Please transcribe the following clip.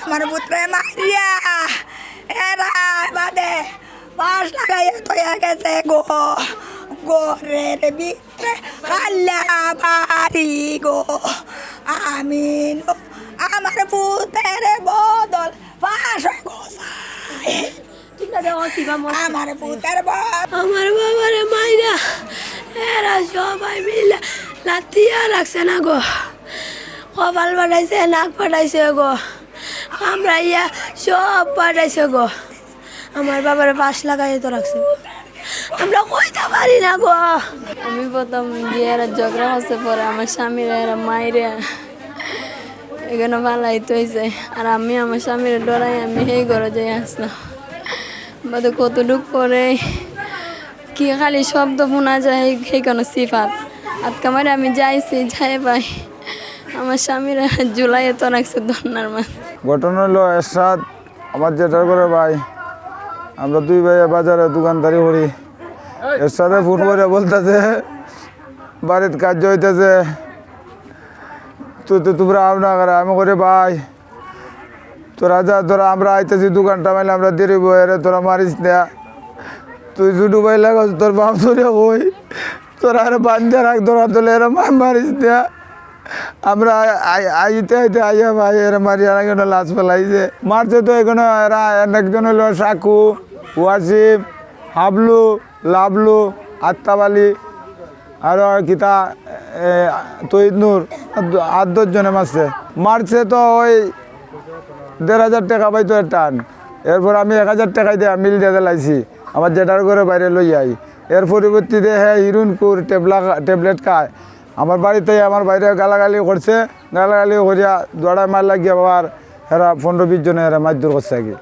আমার পুত্রে মারিয়া এরা বাদে পাশ লাগাইয়া তৈয়া গেছে গো গোরের ভিতরে খাল্লা বাড়ি গো আমি আমার পুত্রের বদল পাশ গোসাই আমার পুত্রের আমার বাবারে মাইরা এরা সবাই মিলে লাতিয়া রাখছে না গো কপাল পাঠাইছে নাক পাঠাইছে গো আমরা ইয়া সব পাঠাইছে গো আমার বাবারে পাশ লাগাই তো রাখছে আমরা কইতে পারি না গো আমি প্রথম গিয়ে এরা ঝগড়া হচ্ছে পরে আমার স্বামীর এরা মাইরে এখানে পালাইতে হয়েছে আর আমি আমার স্বামীর ডরাই আমি সেই ঘরে যাই আসলাম বাদে কতটুক পরে কি খালি শব্দ শোনা যায় সেইখানে সিফাত আটকা মারে আমি যাইছি যাই পাই আমার স্বামীর জুলাই তো রাখছে ধন্যার মান ঘটনা হলো এরশাদ আমার জেঠার করে ভাই আমরা দুই ভাই বাজারে দোকানদারি করি এরশাদে ফোন করে বলতেছে বাড়িতে কাজ হইতেছে তো তোমরা আও না করে আমি করে ভাই তোরা যা তোরা আমরা আইতেছি দোকানটা মাইলে আমরা দেরি বইরে তোরা মারিস না তুই ছুটু ভাই লাগাস তোর বাপ ধরে কই তোরা আরে বান্ধে রাখ তোরা তোলে এরা মারিস না আমরা আইতে আইতে আইয়া ভাই এরা মারিয়া এখানে লাশ ফেলাইছে মারছে তো এখানে এরা একজন হলো সাকু ওয়াসিম হাবলু লাবলু আত্মাবালি আরো কিতা তৈনুর 8-10 জনে মারছে তো ওই 1,500 টাকা পাইতো টান এরপর আমি 1,000 টাকায় দিয়ে মিল দিয়ে লাইছি আমার জেঠার করে বাইরে লই আই এর পরিবর্তিতে হ্যাঁ হিরুনপুর ট্যাবলেট খায় আমার বাড়িতে আমার বাইরে গালাগালি করছে গালাগালি করিয়া দৌড়ায় মার লাগিয়ে আবার এরা 15-20 জনে এরা মারধর করছে আর কি।